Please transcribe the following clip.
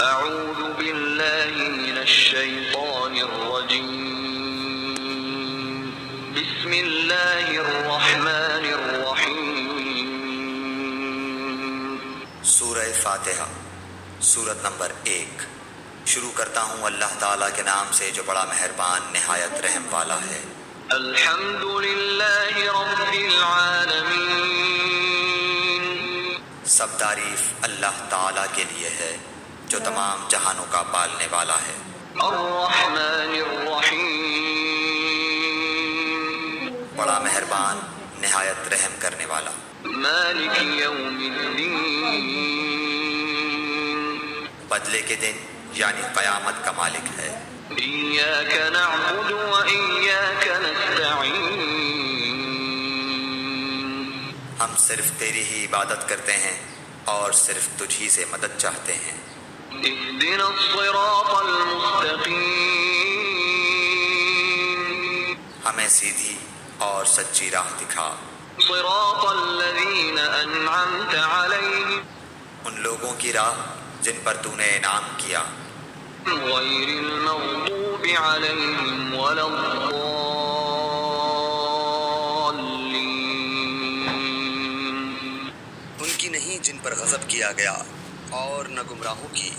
أعوذ بالله من الشيطان الرجيم بسم الله الرحمن الرحيم سورہ فاتحہ سورت نمبر 1۔ شروع کرتا ہوں اللہ تعالیٰ کے نام سے جو بڑا مہربان نہایت رحم والا ہے۔ الحمد للہ رب العالمین، سب تعریف اللہ تعالیٰ کے لیے ہے جو تمام جہانوں کا پالنے والا ہے۔ الرحمن الرحیم، بڑا مہربان نہایت رحم کرنے والا۔ مالک یوم الدین، بدلے کے دن یعنی قیامت کا مالک ہے۔ ایاک نعبد و ایاک نستعین، ہم صرف تیری ہی عبادت کرتے ہیں اور صرف تجھ ہی سے مدد چاہتے ہیں۔ اہدنا الصراط المستقیم، ہمیں سیدھی اور سچی راہ دکھا۔ صراط الذین انعمت علیہم، ان لوگوں کی راہ جن پر تو نے انعام کیا۔ غیر المغضوب علیہم ولا الضالین، ان کی نہیں جن پر غضب کیا گیا اور نہ گمراہوں کی۔